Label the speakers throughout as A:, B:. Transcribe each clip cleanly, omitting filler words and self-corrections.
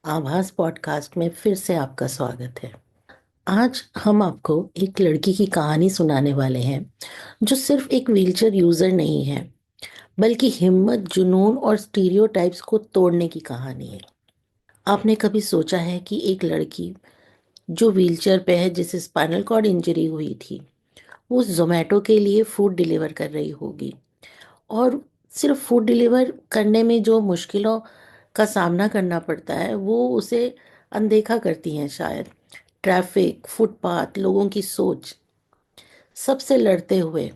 A: आभास पॉडकास्ट में फिर से आपका स्वागत है। आज हम आपको एक लड़की की कहानी सुनाने वाले हैं जो सिर्फ एक व्हीलचेयर यूजर नहीं है, बल्कि हिम्मत, जुनून और स्टीरियोटाइप्स को तोड़ने की कहानी है। आपने कभी सोचा है कि एक लड़की जो व्हीलचेयर पे है, जिसे स्पाइनल कॉर्ड इंजरी हुई थी, वो जोमेटो के लिए फूड डिलीवर कर रही होगी, और सिर्फ फूड डिलीवर करने में जो मुश्किलों का सामना करना पड़ता है वो उसे अनदेखा करती हैं शायद। ट्रैफिक, फुटपाथ, लोगों की सोच, सबसे लड़ते हुए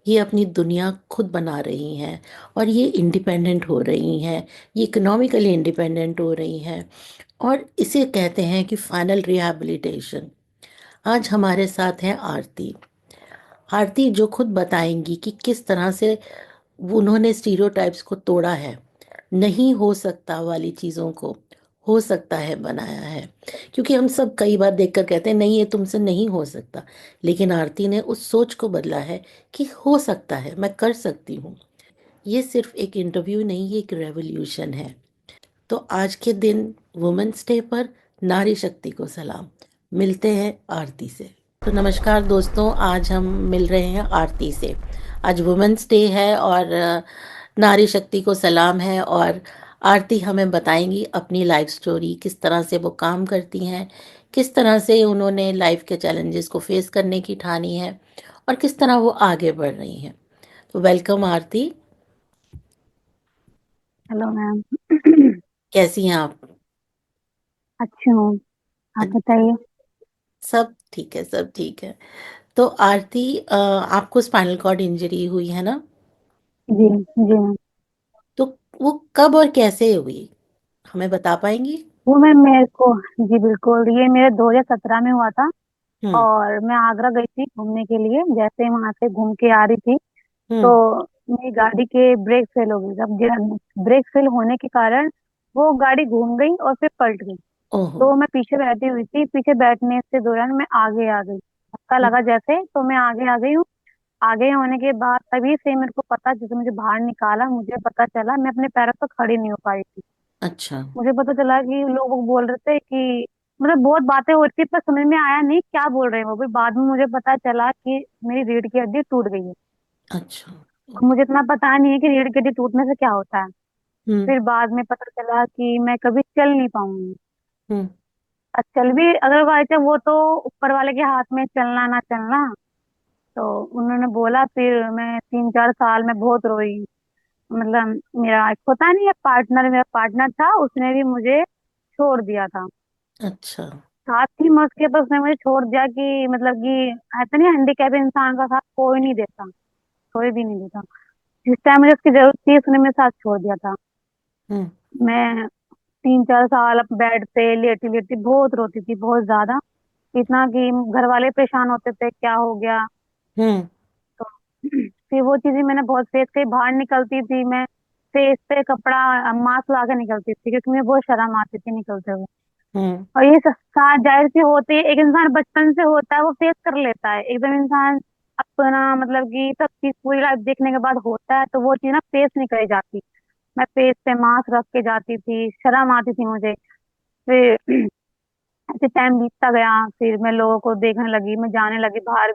A: ये अपनी दुनिया खुद बना रही हैं, और ये इंडिपेंडेंट हो रही हैं, ये इकोनॉमिकली इंडिपेंडेंट हो रही हैं, और इसे कहते हैं कि फाइनल रिहैबिलिटेशन। आज हमारे साथ हैं आरती। आरती जो खुद बताएंगी कि किस तरह से उन्होंने स्टीरियोटाइप्स को तोड़ा है, नहीं हो सकता वाली चीज़ों को हो सकता है बनाया है। क्योंकि हम सब कई बार देखकर कहते हैं नहीं, ये तुमसे नहीं हो सकता, लेकिन आरती ने उस सोच को बदला है कि हो सकता है, मैं कर सकती हूँ। ये सिर्फ एक इंटरव्यू नहीं, ये एक रेवोल्यूशन है। तो आज के दिन वुमेन्स डे पर नारी शक्ति को सलाम। मिलते हैं आरती से। तो नमस्कार दोस्तों, आज हम मिल रहे हैं आरती से। आज वुमेन्स डे है और नारी शक्ति को सलाम है। और आरती हमें बताएंगी अपनी लाइफ स्टोरी, किस तरह से वो काम करती हैं, किस तरह से उन्होंने लाइफ के चैलेंजेस को फेस करने की ठानी है, और किस तरह वो आगे बढ़ रही हैं। तो वेलकम आरती।
B: Hello ma'am.
A: कैसी हैं आप?
B: अच्छी हूँ। आप बताइए।
A: सब ठीक है, सब ठीक है। तो आरती, आपको स्पाइनल कॉर्ड इंजरी हुई है ना?
B: जी जी मैम।
A: तो वो कब और कैसे हुई, हमें बता पाएंगी?
B: वो मैम मेरे को, जी बिल्कुल, ये मेरे 2017 में हुआ था।
A: हम्म।
B: और मैं आगरा गई थी घूमने के लिए। जैसे वहां से घूम के आ रही थी तो
A: हम्म।
B: मेरी गाड़ी के ब्रेक फेल हो गई। जब ब्रेक फेल होने के कारण वो गाड़ी घूम गई और फिर पलट गई।
A: ओहो।
B: तो मैं पीछे बैठी हुई थी, पीछे बैठने से दौरान मैं आगे आ गई। धक्का
A: हम्म।
B: लगा जैसे, तो मैं आगे आ गई हूँ। आगे होने के बाद तभी से मेरे को पता, जैसे मुझे बाहर निकाला मुझे पता चला मैं अपने पैरों पर खड़ी नहीं हो पाई थी।
A: अच्छा।
B: मुझे पता चला कि लोग बोल रहे थे कि, मतलब बहुत बातें हो रही थी पर समझ में आया नहीं क्या बोल रहे हैं वो। फिर बाद में मुझे पता चला कि मेरी रीढ़ की हड्डी टूट गई है।
A: अच्छा।
B: और मुझे इतना पता नहीं है कि रीढ़ की हड्डी टूटने से क्या होता है।
A: हम्म।
B: फिर बाद में पता चला कि मैं कभी चल नहीं पाऊंगी।
A: हम्म।
B: और चल भी अगर बाई चाहे वो तो ऊपर वाले के हाथ में, चलना ना चलना। तो उन्होंने बोला, फिर मैं 3-4 साल में बहुत रोई। मतलब मेरा एक होता नहीं है पार्टनर, मेरा पार्टनर था, उसने भी मुझे छोड़ दिया था।
A: अच्छा।
B: साथ ही में उसके पास उसने मुझे छोड़ दिया कि, मतलब कि ऐसा नहीं, हैंडीकैप इंसान का साथ कोई नहीं देता, कोई भी नहीं देता। जिस टाइम मुझे उसकी जरूरत थी उसने मेरे साथ छोड़ दिया था।
A: हम्म।
B: मैं 3-4 साल अब बेड पे लेटी लेटी बहुत रोती थी, बहुत ज्यादा। इतना कि घर वाले परेशान होते थे क्या हो गया।
A: हम्म।
B: तो फिर वो चीजें मैंने बहुत फेस करी। बाहर निकलती थी मैं, फेस पे कपड़ा मास्क लगा के निकलती थी क्योंकि मुझे बहुत शर्म आती थी निकलते हुए।
A: हम्म।
B: और ये साथ जाहिर सी होती है, एक इंसान बचपन से होता है वो फेस कर लेता है एकदम इंसान अपना, मतलब कि सब चीज पूरी लाइफ देखने के बाद होता है तो वो चीज ना फेस नहीं करी जाती। मैं फेस पे मास्क रख के जाती थी, शर्म आती थी मुझे। फिर ऐसे टाइम बीतता गया, फिर मैं लोगों को देखने लगी, मैं जाने लगी बाहर।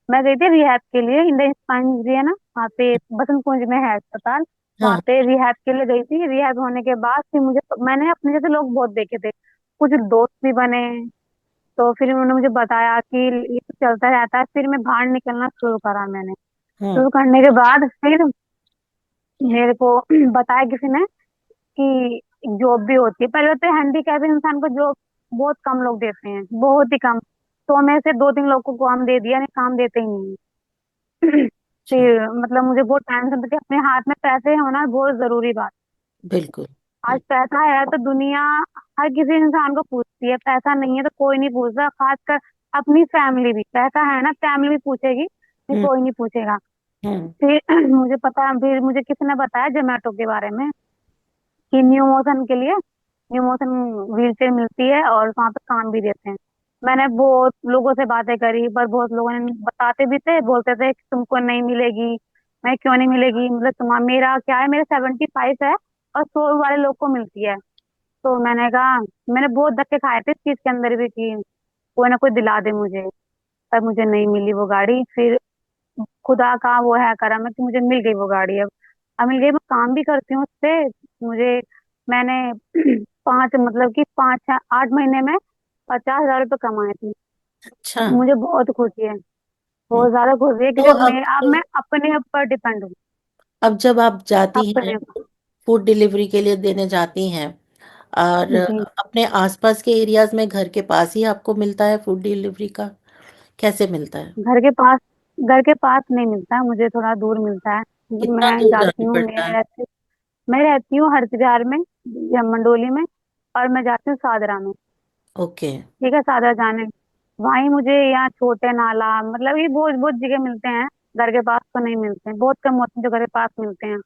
B: मैं गई थी रिहैब के लिए, इंडियन स्पाइन इंजरी है ना वहाँ पे, बसंत कुंज में है अस्पताल। वहाँ
A: हाँ।
B: पे रिहैब के लिए गई थी। रिहैब होने के बाद फिर मैंने अपने जैसे लोग बहुत देखे थे, कुछ दोस्त भी बने। तो फिर उन्होंने मुझे बताया कि ये तो चलता रहता है। फिर मैं बाहर निकलना शुरू करा मैंने।
A: हाँ।
B: शुरू करने के बाद फिर मेरे को बताया किसी ने कि जॉब भी होती है। पहले तो हैंडीकैप इंसान को जॉब बहुत कम लोग देते हैं, बहुत ही कम। तो में से 2-3 लोग को काम दे दिया, नहीं काम देते ही नहीं है।
A: अच्छा।
B: फिर मतलब मुझे बहुत टेंशन थी कि अपने हाथ में पैसे होना बहुत जरूरी बात।
A: बिल्कुल।
B: आज पैसा है तो दुनिया हर किसी इंसान को पूछती है, पैसा नहीं है तो कोई नहीं पूछता। खासकर अपनी फैमिली भी, पैसा है ना फैमिली भी पूछेगी, नहीं
A: हम्म।
B: कोई नहीं पूछेगा।
A: हम्म।
B: फिर फिर मुझे किसी ने बताया जोमेटो के बारे में कि न्यू मोशन के लिए, न्यू मोशन व्हील चेयर मिलती है और वहाँ पे काम भी देते हैं। मैंने बहुत लोगों से बातें करी पर बहुत लोगों ने बताते भी थे, बोलते थे कि तुमको नहीं मिलेगी। मैं क्यों नहीं मिलेगी, मतलब तुम्हारा, मेरा क्या है, मेरा 75 है और 100 वाले लोग को मिलती है। तो मैंने कहा, मैंने बहुत धक्के खाए थे इस चीज के अंदर भी कि कोई ना कोई दिला दे मुझे। पर मुझे नहीं मिली वो गाड़ी। फिर खुदा का वो है करम है कि मुझे मिल गई वो गाड़ी। अब मिल गई, मैं काम भी करती हूँ उससे। मुझे मैंने पाँच मतलब कि 5 8 महीने में 50,000 रुपये कमाए थे।
A: अच्छा।
B: मुझे बहुत खुशी है,
A: हम्म,
B: बहुत ज्यादा खुशी है कि
A: तो
B: जब मैं अब मैं अपने ऊपर डिपेंड हूँ।
A: अब जब आप जाती हैं,
B: अपने।
A: फूड डिलीवरी के लिए देने जाती हैं, और
B: जी।
A: अपने आसपास के एरियाज में घर के पास ही आपको मिलता है फूड डिलीवरी का? कैसे मिलता है?
B: घर के पास, घर के पास नहीं मिलता है, मुझे थोड़ा दूर मिलता है।
A: कितना
B: मैं
A: दूर
B: जाती
A: जाना
B: हूँ,
A: पड़ता है?
B: मैं रहती हूँ हर विहार में या मंडोली में। और मैं जाती हूँ सादरा में।
A: ओके।
B: ठीक है, सादरा जाने वहीं मुझे, यहाँ छोटे नाला मतलब ये बहुत बहुत जगह मिलते हैं। घर के पास तो नहीं मिलते हैं, बहुत कम होते हैं जो घर के पास मिलते हैं।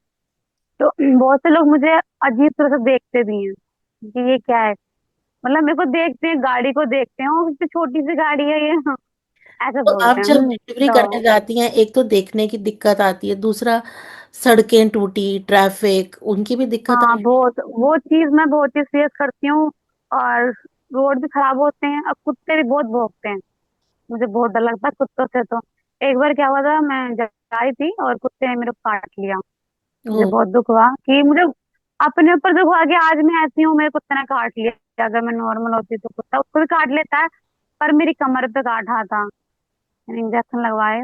B: तो बहुत से लोग मुझे अजीब तरह से देखते भी हैं कि ये क्या है। मतलब मेरे को देखते हैं, गाड़ी को देखते हैं, और इतनी छोटी सी गाड़ी है ये ऐसे
A: तो आप
B: बोलते हैं।
A: जब डिलीवरी करने
B: तो
A: जाती हैं, एक तो देखने की दिक्कत आती है, दूसरा सड़कें टूटी, ट्रैफिक, उनकी भी दिक्कत
B: हाँ,
A: आती
B: बहुत वो चीज मैं बहुत ही फेस करती हूँ। और रोड भी खराब होते हैं, और कुत्ते भी बहुत भौंकते हैं। मुझे बहुत डर लगता है कुत्तों से। तो एक बार क्या हुआ था, मैं जा रही थी और कुत्ते ने मेरे को काट लिया।
A: है।
B: मुझे
A: ओ,
B: बहुत दुख हुआ कि मुझे अपने ऊपर दुख हुआ कि आज मैं ऐसी हूँ, मेरे कुत्ते ने काट लिया। अगर मैं नॉर्मल होती तो कुत्ता उसको भी काट लेता है। पर मेरी कमर पे काटा था, मैंने इंजेक्शन लगवाए।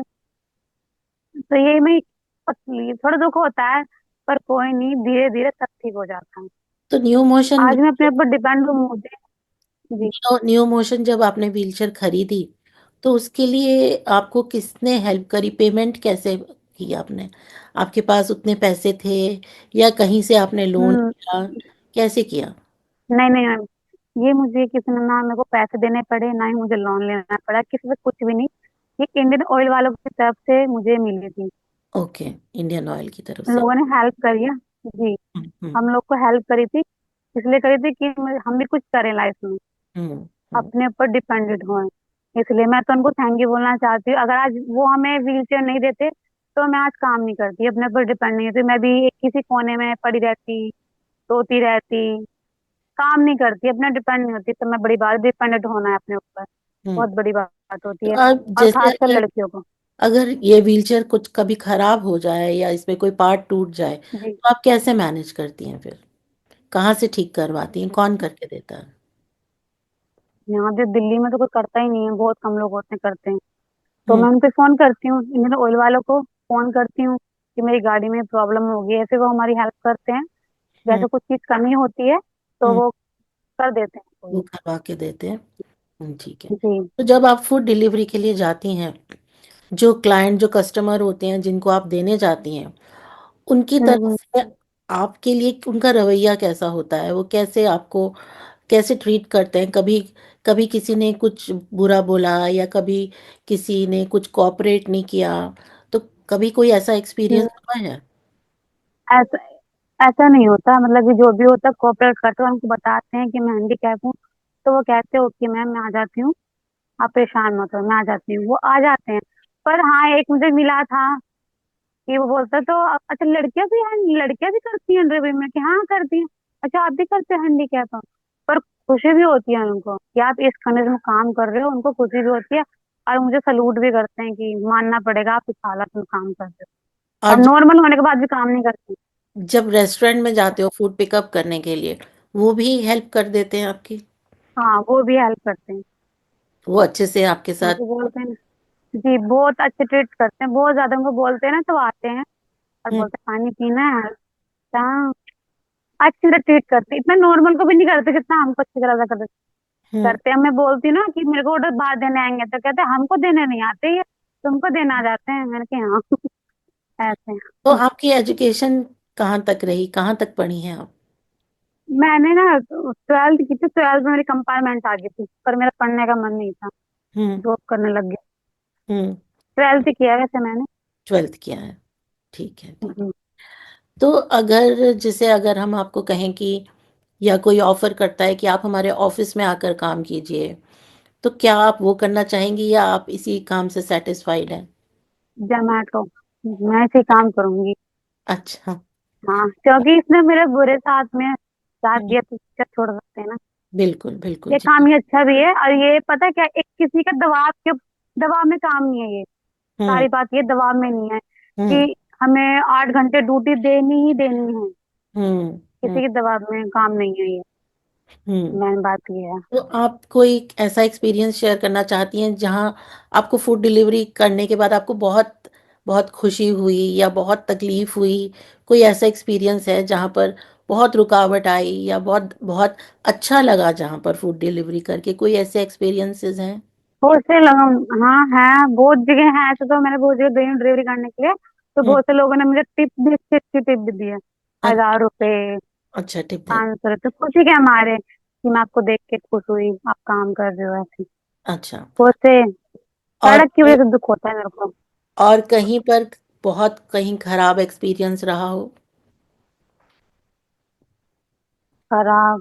B: तो ये मैं पतली, थोड़ा दुख होता है। पर कोई नहीं, धीरे धीरे सब ठीक हो जाता है।
A: तो न्यू मोशन,
B: आज मैं अपने ऊपर डिपेंड हूँ, मुझे। जी।
A: न्यू मोशन जब आपने व्हीलचेयर खरीदी, तो उसके लिए आपको किसने हेल्प करी? पेमेंट कैसे की आपने? आपके पास उतने पैसे थे, या कहीं से आपने लोन
B: हम्म।
A: लिया? कैसे किया?
B: नहीं नहीं मैम, ये मुझे किसी ने, ना मेरे को पैसे देने पड़े, ना ही मुझे लोन लेना पड़ा किसी से, कुछ भी नहीं। ये इंडियन ऑयल वालों की तरफ से मुझे मिली थी।
A: ओके, इंडियन ऑयल की तरफ
B: उन
A: से।
B: लोगों ने हेल्प करी है। जी।
A: हम्म
B: हम लोग को हेल्प करी थी, इसलिए करी थी कि हम भी कुछ करें लाइफ में,
A: हम्म हम्म
B: अपने ऊपर डिपेंडेंट हों। इसलिए मैं तो उनको थैंक यू बोलना चाहती हूँ। अगर आज वो हमें व्हील चेयर नहीं देते तो मैं आज काम नहीं करती, अपने ऊपर डिपेंड नहीं होती, मैं भी एक किसी कोने में पड़ी रहती, रोती रहती, काम नहीं करती, अपने डिपेंड नहीं होती। तो मैं बड़ी बात, डिपेंडेंट होना है अपने ऊपर,
A: हम्म।
B: बहुत बड़ी बात होती
A: तो
B: है।
A: आप
B: और
A: जैसे,
B: खासकर
A: अगर
B: लड़कियों को।
A: अगर ये व्हीलचेयर कुछ कभी खराब हो जाए या इसमें कोई पार्ट टूट जाए,
B: जी।
A: तो आप कैसे मैनेज करती हैं फिर? कहाँ से ठीक करवाती हैं? कौन करके देता है?
B: यहाँ पे दिल्ली में तो कोई करता ही नहीं है, बहुत कम लोग होते हैं करते हैं। तो
A: हम्म
B: मैं उन पे फोन करती हूँ, इंडियन ऑयल वालों को फोन करती हूँ कि मेरी गाड़ी में प्रॉब्लम हो गई है। ऐसे वो हमारी हेल्प करते हैं।
A: हम्म
B: जैसे कुछ चीज कमी होती है तो
A: हम्म।
B: वो कर देते हैं
A: वो
B: कोई।
A: करवा के देते हैं। ठीक है।
B: जी।
A: तो जब आप फूड डिलीवरी के लिए जाती हैं, जो क्लाइंट, जो कस्टमर होते हैं जिनको आप देने जाती हैं, उनकी तरफ
B: हम्म।
A: से आपके लिए उनका रवैया कैसा होता है? वो कैसे आपको, कैसे ट्रीट करते हैं? कभी कभी किसी ने कुछ बुरा बोला, या कभी किसी ने कुछ कोऑपरेट नहीं किया, तो कभी कोई ऐसा
B: हम्म।
A: एक्सपीरियंस हुआ है?
B: ऐसा ऐसा नहीं होता, मतलब कि जो भी होता है कोऑपरेट करते हैं, उनको बताते हैं कि मैं हैंडीकैप हूँ। तो वो कहते हैं ओके मैम, मैं आ जाती हूँ, आप परेशान मत हो, मैं आ जाती हूँ, वो आ जाते हैं। पर हाँ, एक मुझे मिला था कि वो बोलता तो अच्छा लड़कियां भी हैं, लड़कियां भी करती हैं ड्राइविंग में, कि हाँ करती हैं। अच्छा आप भी करते हैं हैंडीकैप? पर खुशी भी होती है उनको कि आप इस कंडीशन में काम कर रहे हो, उनको खुशी भी होती है। और मुझे सलूट भी करते हैं कि मानना पड़ेगा, आप इस हालत में काम कर रहे हो,
A: और
B: और नॉर्मल होने के बाद भी काम नहीं करती।
A: जब रेस्टोरेंट में जाते हो फूड पिकअप करने के लिए, वो भी हेल्प कर देते हैं आपकी?
B: हाँ, वो भी हेल्प करते हैं।
A: वो अच्छे से आपके साथ?
B: उनको बोलते हैं ना। जी, बहुत अच्छे ट्रीट करते हैं, बहुत ज्यादा। उनको बोलते हैं ना तो आते हैं और
A: हम्म
B: बोलते हैं पानी पीना है। हाँ, अच्छी तरह ट्रीट करते हैं, इतना नॉर्मल को भी नहीं करते जितना हमको अच्छी तरह से
A: हम्म।
B: करते हैं। मैं बोलती हूँ ना कि मेरे को ऑर्डर बाहर देने आएंगे, तो कहते हैं हमको देने नहीं आते, ये तुमको देना आ जाते हैं। मैंने कहा हाँ ऐसे।
A: तो आपकी एजुकेशन कहाँ तक रही? कहाँ तक पढ़ी हैं आप?
B: मैंने ना 12th की थी, 12th में मेरी कंपार्टमेंट आ गई थी, पर मेरा पढ़ने का मन नहीं था,
A: हम्म
B: जॉब करने लग गया।
A: हम्म।
B: 12th किया है वैसे मैंने।
A: 12th किया है। ठीक है, ठीक।
B: जी।
A: तो अगर, जैसे अगर हम आपको कहें कि, या कोई ऑफर करता है कि आप हमारे ऑफिस में आकर काम कीजिए, तो क्या आप वो करना चाहेंगी, या आप इसी काम से सेटिस्फाइड हैं?
B: जोमेटो, मैं ऐसे ही काम करूंगी।
A: अच्छा।
B: हाँ, क्योंकि इसने मेरे बुरे साथ में साथ
A: हम्म,
B: दिया तो क्या छोड़ सकते हैं ना।
A: बिल्कुल बिल्कुल
B: ये
A: जी।
B: काम ये अच्छा भी है, और ये पता है क्या, एक किसी का दबाव में काम नहीं है ये।
A: हम्म
B: सारी बात ये दबाव में नहीं है
A: हम्म
B: कि हमें 8 घंटे ड्यूटी देनी ही देनी है।
A: हम्म हम्म
B: किसी के दबाव में काम नहीं है ये।
A: हम्म।
B: मेन बात ये है।
A: तो आप कोई ऐसा एक्सपीरियंस शेयर करना चाहती हैं जहां आपको फूड डिलीवरी करने के बाद आपको बहुत बहुत खुशी हुई या बहुत तकलीफ हुई? कोई ऐसा एक्सपीरियंस है जहां पर बहुत रुकावट आई या बहुत बहुत अच्छा लगा जहां पर फूड डिलीवरी करके? कोई ऐसे एक्सपीरियंसेस हैं?
B: बहुत से लोग, हाँ है, बहुत जगह है ऐसे, तो मैंने बहुत जगह गई हूँ डिलीवरी करने के लिए। तो
A: हम्म।
B: बहुत से लोगों ने मुझे टिप भी, अच्छी अच्छी टिप भी दी है।
A: अ-
B: 1000 रुपए,
A: अच्छा, टिप है।
B: 500 रुपये, खुशी के हमारे कि मैं आपको देख के खुश हुई, आप काम कर रहे हो ऐसे।
A: अच्छा।
B: बहुत से
A: और
B: सड़क की वजह से दुख होता है मेरे को।
A: और कहीं पर बहुत कहीं खराब एक्सपीरियंस रहा हो?
B: खराब,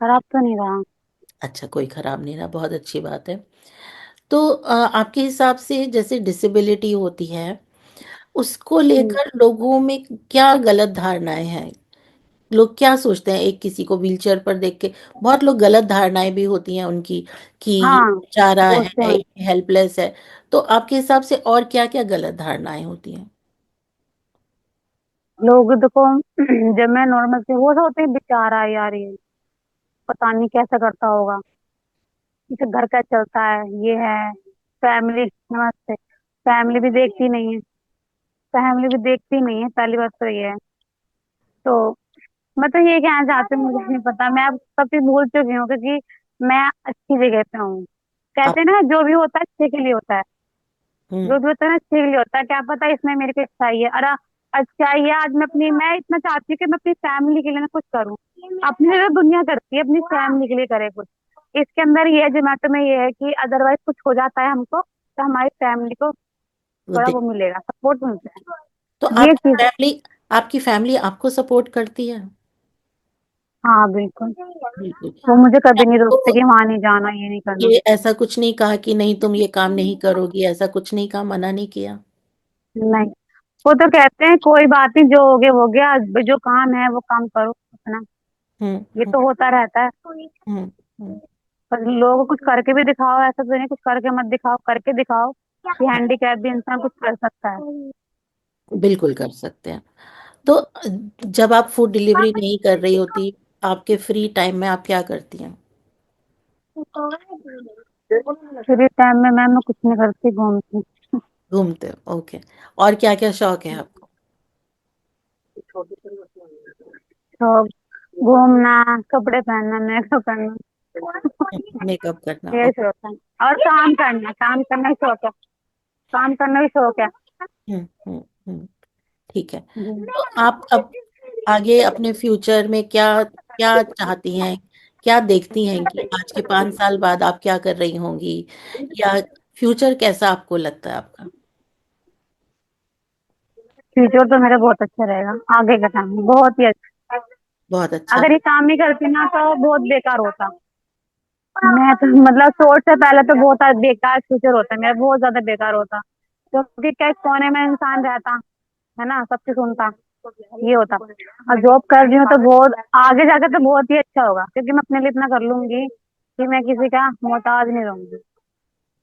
B: खराब तो नहीं रहा।
A: अच्छा, कोई खराब नहीं रहा, बहुत अच्छी बात है। तो आपके हिसाब से जैसे डिसेबिलिटी होती है, उसको
B: हम्म,
A: लेकर लोगों में क्या गलत धारणाएं हैं? लोग क्या सोचते हैं एक किसी को व्हीलचेयर पर देख के? बहुत लोग गलत धारणाएं भी होती हैं उनकी कि ये
B: हाँ,
A: बेचारा
B: बहुत से
A: है,
B: हैं।
A: हेल्पलेस है। तो आपके हिसाब से और क्या क्या गलत धारणाएं होती हैं?
B: लोग देखो, जब मैं नॉर्मल से वो होते हैं, बेचारा यार ये पता नहीं कैसा करता होगा, इसे घर का चलता है, ये है। फैमिली, नमस्ते, फैमिली भी देखती नहीं है। फैमिली भी देखती नहीं है, पहली बात तो ये है। तो मैं तो ये कहना चाहती हूँ, मुझे नहीं पता, मैं अब सब चीज भूल चुकी हूँ, क्योंकि मैं अच्छी जगह पे हूँ।
A: आप।
B: कहते हैं ना, जो भी होता है अच्छे के लिए होता है।
A: हम्म।
B: जो भी होता है ना अच्छे के लिए होता है, क्या पता इसमें मेरी कोई अच्छाई है। अरे अच्छाई है, आज मैं इतना चाहती हूँ कि मैं अपनी फैमिली के लिए ना कुछ करूँ। अपनी लिए तो दुनिया करती है, अपनी फैमिली के लिए करे कुछ। इसके अंदर ये है, जोमेटो में ये है कि अदरवाइज कुछ हो जाता है हमको, तो हमारी फैमिली को
A: वो
B: थोड़ा
A: देख।
B: वो मिलेगा, सपोर्ट मिलता
A: तो
B: है, ये चीज।
A: आपकी फैमिली आपको सपोर्ट करती है?
B: हाँ बिल्कुल।
A: बिल्कुल।
B: वो मुझे कभी नहीं रोकते
A: आपको
B: कि वहां नहीं जाना, ये नहीं करना।
A: ये ऐसा कुछ नहीं कहा कि नहीं तुम ये काम नहीं करोगी? ऐसा कुछ नहीं कहा, मना नहीं किया?
B: नहीं, वो तो कहते हैं कोई बात नहीं, जो हो गया वो गया, जो काम है वो काम करो अपना।
A: हम्म
B: ये
A: हम्म
B: तो होता रहता है।
A: हम्म हम्म।
B: पर लोगों कुछ करके भी दिखाओ, ऐसा तो नहीं कुछ करके मत दिखाओ, करके दिखाओ कि हैंडीकैप भी इंसान कुछ कर सकता है।
A: बिल्कुल कर सकते हैं। तो जब आप फूड डिलीवरी नहीं कर रही होती, आपके फ्री टाइम में आप क्या करती हैं?
B: फ्री टाइम में मैं कुछ नहीं करती, घूमती।
A: घूमते हो, ओके। और क्या क्या शौक है आपको?
B: तो घूमना, कपड़े पहनना, मेकअप करना,
A: मेकअप करना,
B: ये
A: ओके।
B: शौक है। और काम करना भी शौक है। काम करना भी शौक है।
A: हम्म हम्म हम्म, ठीक है।
B: जी।
A: तो आप अब आगे अपने फ्यूचर में क्या क्या चाहती हैं? क्या देखती हैं कि आज के 5 साल बाद आप क्या कर रही होंगी? या फ्यूचर कैसा आपको लगता है आपका?
B: फ्यूचर तो मेरा बहुत अच्छा रहेगा, आगे का टाइम बहुत ही अच्छा।
A: बहुत अच्छा।
B: अगर ये काम नहीं करती ना तो बहुत बेकार होता। मैं तो मतलब सोच से पहले तो बहुत बेकार फ्यूचर होता, मेरा बहुत ज्यादा बेकार होता, क्योंकि क्या कोने में इंसान रहता है ना, सब कुछ सुनता, ये होता। और जॉब कर रही हूँ तो बहुत आगे जाकर तो बहुत ही अच्छा होगा, क्योंकि मैं अपने लिए इतना कर लूंगी कि मैं किसी का मोहताज नहीं रहूंगी।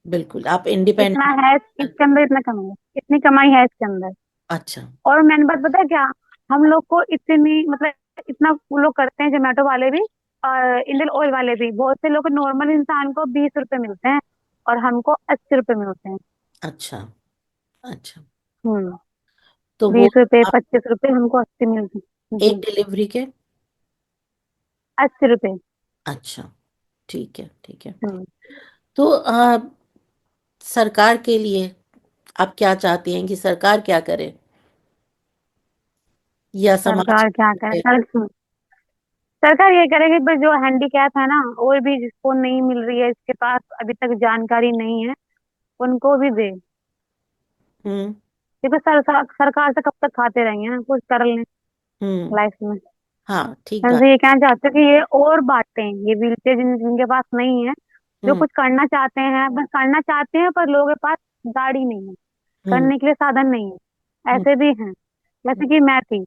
A: बिल्कुल, आप
B: इतना
A: इंडिपेंडेंट।
B: है इसके अंदर, इतना कमाई, इतनी कमाई है इसके अंदर।
A: अच्छा।
B: और मैंने बात पता है क्या, हम लोग को इतनी मतलब इतना वो लोग करते हैं, जोमेटो वाले भी और इंडियन ऑयल वाले भी, बहुत से लोग नॉर्मल इंसान को 20 रुपए मिलते हैं और हमको 80 रुपए मिलते हैं।
A: अच्छा। अच्छा।
B: हम्म।
A: तो वो
B: 20 रुपए,
A: आप
B: 25 रुपए, हमको 80 मिलते हैं
A: एक
B: जी।
A: डिलीवरी के?
B: 80 रुपए।
A: अच्छा, ठीक है ठीक है।
B: हम्म।
A: तो सरकार के लिए आप क्या चाहती हैं कि सरकार क्या करे या समाज
B: सरकार क्या
A: क्या
B: करे,
A: करे?
B: सरकार ये करेगी, पर जो हैंडीकैप है ना, और भी जिसको नहीं मिल रही है, इसके पास अभी तक जानकारी नहीं है, उनको भी दे।
A: हम्म
B: देखो सरकार से कब तक खाते रहेंगे ना, कुछ कर लें
A: हम्म।
B: लाइफ में।
A: हाँ, ठीक
B: मैं
A: बात।
B: तो ये कहना चाहती हूँ कि ये और बांटें, ये व्हीलचेयर जिनके पास नहीं है, जो
A: हम्म
B: कुछ करना चाहते हैं, बस करना चाहते हैं, पर लोगों के पास गाड़ी नहीं है,
A: हम्म
B: करने के लिए साधन नहीं है,
A: हम्म
B: ऐसे भी हैं। जैसे कि मैं थी,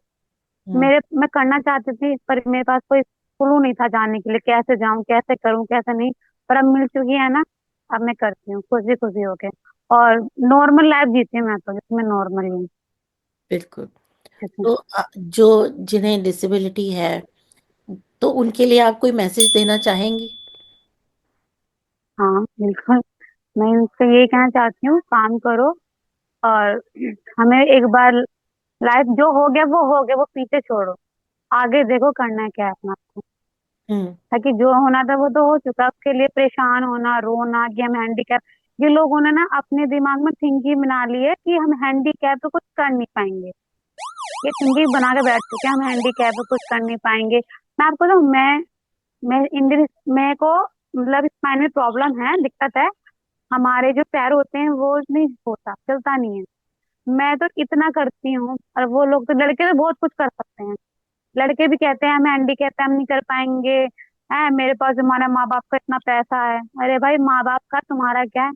A: हम्म।
B: मैं करना चाहती थी, पर मेरे पास कोई क्लू नहीं था जाने के लिए, कैसे जाऊं, कैसे करूं, कैसे नहीं। पर अब मिल चुकी है ना, अब मैं करती हूँ खुशी खुशी होके। और नॉर्मल लाइफ जीती हूँ मैं तो, जिसमें नॉर्मल हूँ।
A: बिल्कुल।
B: जैसे
A: तो जो जिन्हें डिसेबिलिटी है, तो उनके लिए आप कोई मैसेज देना चाहेंगी?
B: हाँ बिल्कुल। मैं इनसे यही कहना चाहती हूँ, काम करो। और हमें एक बार, लाइफ जो हो गया, वो पीछे छोड़ो। आगे देखो करना है क्या है अपना आपको।
A: हम्म।
B: ताकि जो होना था वो तो हो चुका, उसके लिए परेशान होना, रोना कि हम हैंडीकैप। ये लोगों ने ना अपने दिमाग में थिंकिंग बना ली है कि हम हैंडीकैप तो कुछ कर नहीं पाएंगे। ये थिंकिंग बना के बैठ चुके हैं, हम हैंडीकैप तो कुछ कर नहीं पाएंगे। मैं आपको तो मैं इंग्लिश मेरे को मतलब स्पाइन में प्रॉब्लम है, दिक्कत है। हमारे जो पैर होते हैं वो नहीं होता, चलता नहीं है। मैं तो इतना करती हूँ, और वो लोग तो, लड़के तो बहुत कुछ कर सकते हैं। लड़के भी कहते हैं हम हैंडीकैप है, हम नहीं कर पाएंगे। है मेरे पास, हमारा माँ बाप का इतना पैसा है। अरे भाई, माँ बाप का तुम्हारा क्या है,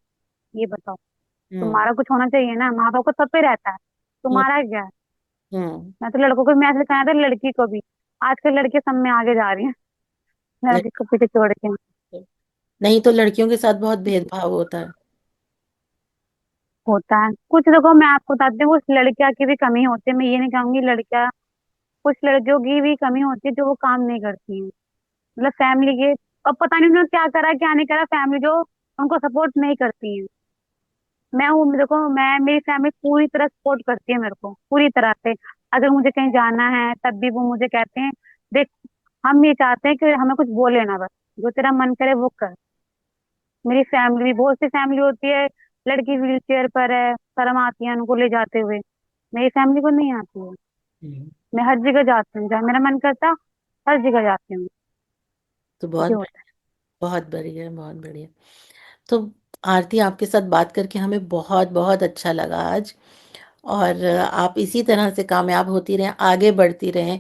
B: ये बताओ।
A: हम्म।
B: तुम्हारा कुछ होना चाहिए ना, माँ बाप को सब पे रहता है।
A: हम्म।
B: तुम्हारा क्या है।
A: हम्म।
B: मैं तो लड़कों को भी मैसेज करना था, लड़की को भी। आजकल लड़के सब में आगे जा रही हैं, लड़के को पीछे छोड़ के।
A: नहीं तो लड़कियों के साथ बहुत भेदभाव होता है।
B: होता है कुछ, देखो मैं आपको बताती हूँ, कुछ लड़कियां की भी कमी होती है, मैं ये नहीं कहूंगी लड़कियां, कुछ लड़कियों की भी कमी होती है जो वो काम नहीं करती हैं। मतलब फैमिली के, अब पता नहीं उन्होंने क्या करा क्या नहीं करा, फैमिली जो उनको सपोर्ट नहीं करती है। मैं हूँ, देखो मैं, मेरी फैमिली पूरी तरह सपोर्ट करती है मेरे को, पूरी तरह से। अगर मुझे कहीं जाना है तब भी वो मुझे कहते हैं, देख, हम ये चाहते हैं कि हमें कुछ बोले ना, बस जो तेरा मन करे वो कर। मेरी फैमिली भी, बहुत सी फैमिली होती है, लड़की व्हील चेयर पर है, शर्म आती है उनको ले जाते हुए। मेरी फैमिली को नहीं आती है।
A: हम्म।
B: मैं हर जगह जाती हूँ, जहाँ मेरा मन करता, हर जगह जाती हूँ।
A: तो
B: ये होता
A: बहुत बढ़िया, बहुत बढ़िया। तो आरती, आपके साथ बात करके हमें बहुत बहुत अच्छा लगा आज। और आप इसी तरह से कामयाब होती रहें, आगे बढ़ती रहें,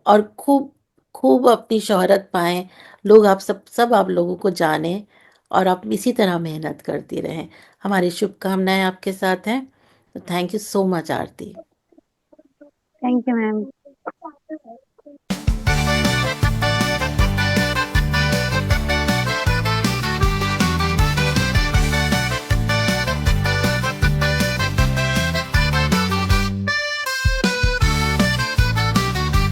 A: और खूब खूब अपनी शोहरत पाएं। लोग आप सब आप लोगों को जानें, और आप इसी तरह मेहनत करती रहें। हमारी शुभकामनाएं आपके साथ हैं। तो थैंक यू सो मच आरती।
B: है। Thank you ma'am.